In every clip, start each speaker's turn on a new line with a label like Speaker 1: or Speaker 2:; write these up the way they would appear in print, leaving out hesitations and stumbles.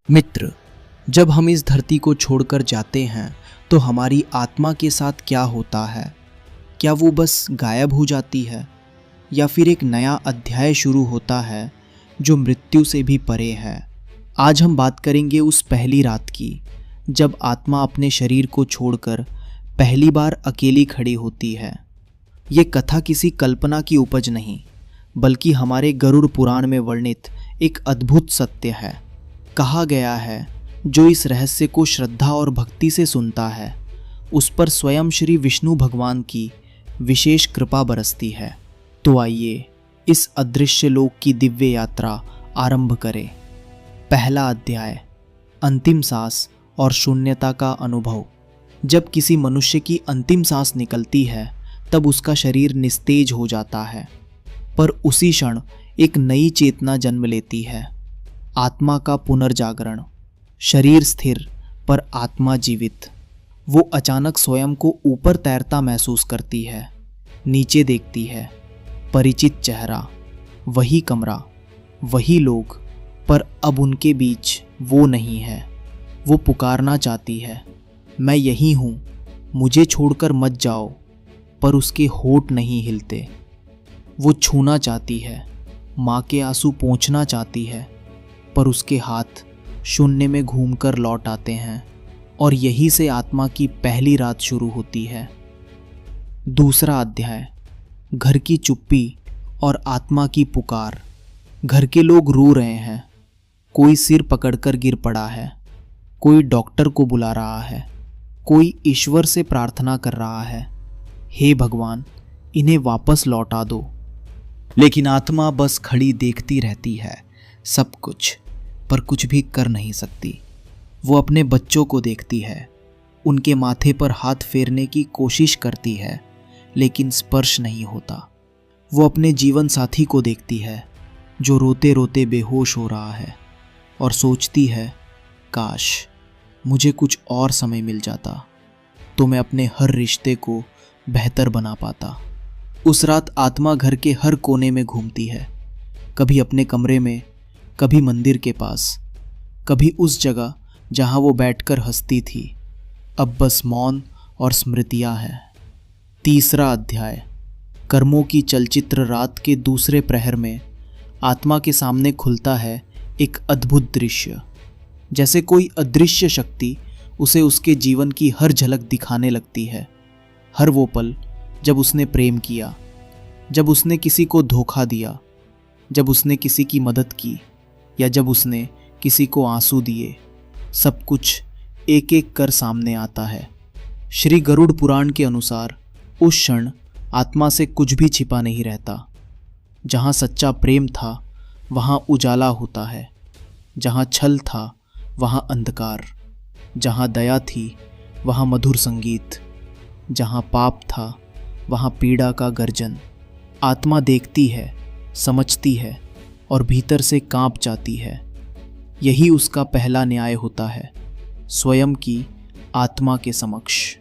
Speaker 1: मित्र, जब हम इस धरती को छोड़कर जाते हैं तो हमारी आत्मा के साथ क्या होता है? क्या वो बस गायब हो जाती है या फिर एक नया अध्याय शुरू होता है जो मृत्यु से भी परे है? आज हम बात करेंगे उस पहली रात की जब आत्मा अपने शरीर को छोड़कर पहली बार अकेली खड़ी होती है। ये कथा किसी कल्पना की उपज नहीं, बल्कि हमारे गरुड़ पुराण में वर्णित एक अद्भुत सत्य है। कहा गया है, जो इस रहस्य को श्रद्धा और भक्ति से सुनता है उस पर स्वयं श्री विष्णु भगवान की विशेष कृपा बरसती है। तो आइए इस अदृश्य लोक की दिव्य यात्रा आरंभ करें। पहला अध्याय, अंतिम सांस और शून्यता का अनुभव। जब किसी मनुष्य की अंतिम सांस निकलती है तब उसका शरीर निस्तेज हो जाता है, पर उसी क्षण एक नई चेतना जन्म लेती है। आत्मा का पुनर्जागरण। शरीर स्थिर पर आत्मा जीवित। वो अचानक स्वयं को ऊपर तैरता महसूस करती है। नीचे देखती है, परिचित चेहरा, वही कमरा, वही लोग, पर अब उनके बीच वो नहीं है। वो पुकारना चाहती है, मैं यही हूँ, मुझे छोड़कर मत जाओ, पर उसके होंठ नहीं हिलते। वो छूना चाहती है, माँ के आंसू पोंछना चाहती है, पर उसके हाथ शून्य में घूमकर लौट आते हैं। और यही से आत्मा की पहली रात शुरू होती है। दूसरा अध्याय, घर की चुप्पी और आत्मा की पुकार। घर के लोग रो रहे हैं। कोई सिर पकड़कर गिर पड़ा है, कोई डॉक्टर को बुला रहा है, कोई ईश्वर से प्रार्थना कर रहा है, हे भगवान, इन्हें वापस लौटा दो। लेकिन आत्मा बस खड़ी देखती रहती है सब कुछ, पर कुछ भी कर नहीं सकती। वो अपने बच्चों को देखती है, उनके माथे पर हाथ फेरने की कोशिश करती है, लेकिन स्पर्श नहीं होता। वो अपने जीवन साथी को देखती है जो रोते रोते बेहोश हो रहा है, और सोचती है, काश मुझे कुछ और समय मिल जाता तो मैं अपने हर रिश्ते को बेहतर बना पाता। उस रात आत्मा घर के हर कोने में घूमती है, कभी अपने कमरे में, कभी मंदिर के पास, कभी उस जगह जहां वो बैठकर हंसती थी। अब बस मौन और स्मृतियां हैं। तीसरा अध्याय, कर्मों की चलचित्र। रात के दूसरे प्रहर में आत्मा के सामने खुलता है एक अद्भुत दृश्य। जैसे कोई अदृश्य शक्ति उसे उसके जीवन की हर झलक दिखाने लगती है। हर वो पल जब उसने प्रेम किया, जब उसने किसी को धोखा दिया, जब उसने किसी की मदद की, या जब उसने किसी को आंसू दिए, सब कुछ एक एक कर सामने आता है। श्री गरुड़ पुराण के अनुसार उस क्षण आत्मा से कुछ भी छिपा नहीं रहता। जहाँ सच्चा प्रेम था वहाँ उजाला होता है, जहाँ छल था वहाँ अंधकार, जहाँ दया थी वहाँ मधुर संगीत, जहाँ पाप था वहाँ पीड़ा का गर्जन। आत्मा देखती है, समझती है और भीतर से कांप जाती है। यही उसका पहला न्याय होता है, स्वयं की आत्मा के समक्ष।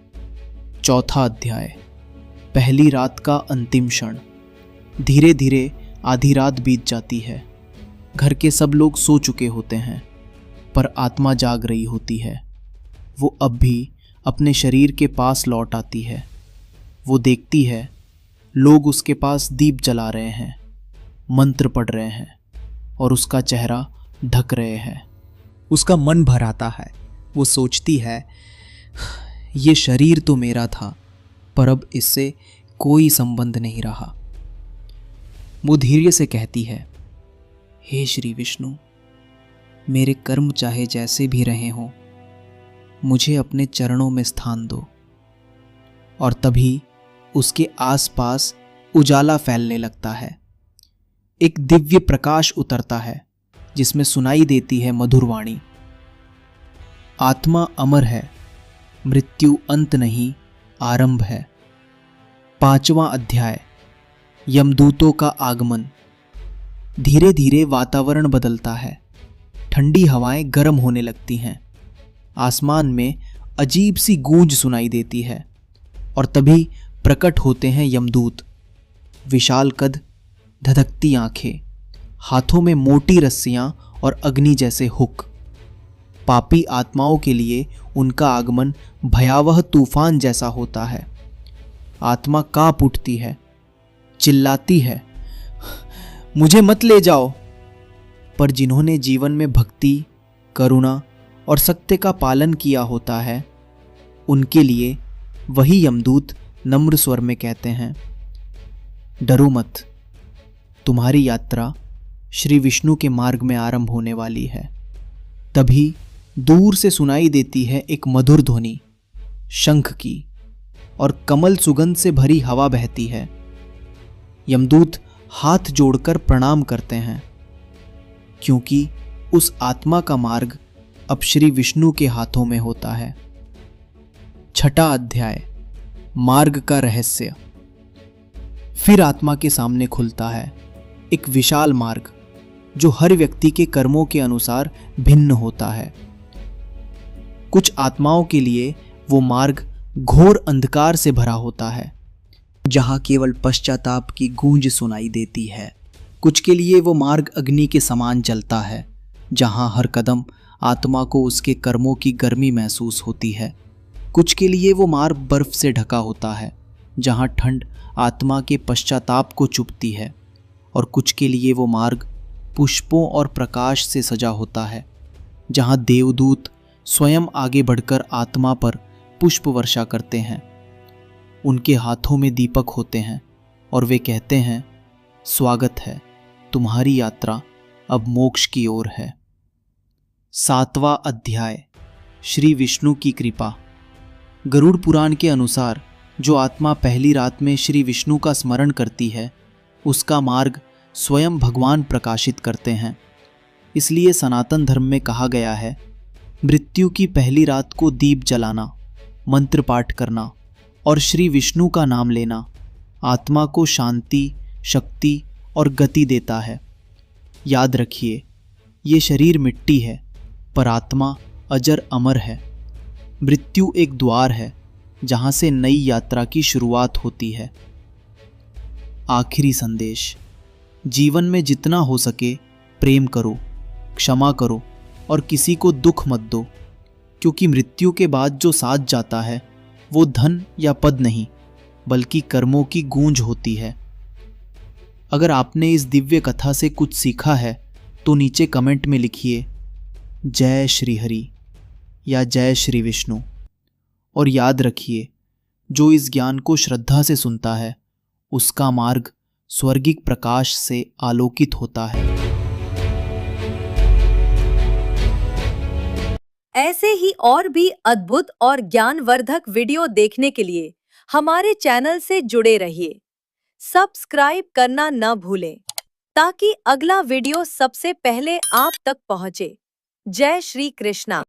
Speaker 1: चौथा अध्याय, पहली रात का अंतिम क्षण। धीरे धीरे आधी रात बीत जाती है। घर के सब लोग सो चुके होते हैं, पर आत्मा जाग रही होती है। वो अब भी अपने शरीर के पास लौट आती है। वो देखती है, लोग उसके पास दीप जला रहे हैं, मंत्र पढ़ रहे हैं और उसका चेहरा ढक रहे हैं। उसका मन भर आता है। वो सोचती है, ये शरीर तो मेरा था, पर अब इससे कोई संबंध नहीं रहा। वो धैर्य से कहती है, हे श्री विष्णु, मेरे कर्म चाहे जैसे भी रहे हों, मुझे अपने चरणों में स्थान दो। और तभी उसके आसपास उजाला फैलने लगता है। एक दिव्य प्रकाश उतरता है जिसमें सुनाई देती है मधुर वाणी, आत्मा अमर है, मृत्यु अंत नहीं, आरंभ है। पांचवा अध्याय, यमदूतों का आगमन। धीरे धीरे वातावरण बदलता है। ठंडी हवाएं गर्म होने लगती हैं। आसमान में अजीब सी गूंज सुनाई देती है, और तभी प्रकट होते हैं यमदूत। विशाल कद, धधकती आंखें, हाथों में मोटी रस्सियां और अग्नि जैसे हुक। पापी आत्माओं के लिए उनका आगमन भयावह तूफान जैसा होता है। आत्मा कांप उठती है, चिल्लाती है, मुझे मत ले जाओ। पर जिन्होंने जीवन में भक्ति, करुणा और सत्य का पालन किया होता है, उनके लिए वही यमदूत नम्र स्वर में कहते हैं, डरो मत, तुम्हारी यात्रा श्री विष्णु के मार्ग में आरंभ होने वाली है। तभी दूर से सुनाई देती है एक मधुर ध्वनि, शंख की, और कमल सुगंध से भरी हवा बहती है। यमदूत हाथ जोड़कर प्रणाम करते हैं, क्योंकि उस आत्मा का मार्ग अब श्री विष्णु के हाथों में होता है। छठा अध्याय, मार्ग का रहस्य। फिर आत्मा के सामने खुलता है एक विशाल मार्ग, जो हर व्यक्ति के कर्मों के अनुसार भिन्न होता है। कुछ आत्माओं के लिए वो मार्ग घोर अंधकार से भरा होता है, जहां केवल पश्चाताप की गूंज सुनाई देती है। कुछ के लिए वो मार्ग अग्नि के समान जलता है, जहां हर कदम आत्मा को उसके कर्मों की गर्मी महसूस होती है। कुछ के लिए वो मार्ग बर्फ से ढका होता है, जहां ठंड आत्मा के पश्चाताप को चुभती है। और कुछ के लिए वो मार्ग पुष्पों और प्रकाश से सजा होता है, जहां देवदूत स्वयं आगे बढ़कर आत्मा पर पुष्प वर्षा करते हैं। उनके हाथों में दीपक होते हैं और वे कहते हैं, स्वागत है, तुम्हारी यात्रा अब मोक्ष की ओर है। सातवां अध्याय, श्री विष्णु की कृपा। गरुड़ पुराण के अनुसार जो आत्मा पहली रात में श्री विष्णु का स्मरण करती है, उसका मार्ग स्वयं भगवान प्रकाशित करते हैं। इसलिए सनातन धर्म में कहा गया है, मृत्यु की पहली रात को दीप जलाना, मंत्र पाठ करना और श्री विष्णु का नाम लेना आत्मा को शांति, शक्ति और गति देता है। याद रखिए, ये शरीर मिट्टी है, पर आत्मा अजर अमर है। मृत्यु एक द्वार है, जहां से नई यात्रा की शुरुआत होती है। आखिरी संदेश, जीवन में जितना हो सके प्रेम करो, क्षमा करो और किसी को दुख मत दो, क्योंकि मृत्यु के बाद जो साथ जाता है वो धन या पद नहीं, बल्कि कर्मों की गूंज होती है। अगर आपने इस दिव्य कथा से कुछ सीखा है तो नीचे कमेंट में लिखिए जय श्री हरि या जय श्री विष्णु। और याद रखिए, जो इस ज्ञान को श्रद्धा से सुनता है, उसका मार्ग स्वर्गिक प्रकाश से आलोकित होता है।
Speaker 2: ऐसे ही और भी अद्भुत और ज्ञानवर्धक वीडियो देखने के लिए हमारे चैनल से जुड़े रहिए। सब्सक्राइब करना न भूलें, ताकि अगला वीडियो सबसे पहले आप तक पहुंचे। जय श्री कृष्णा।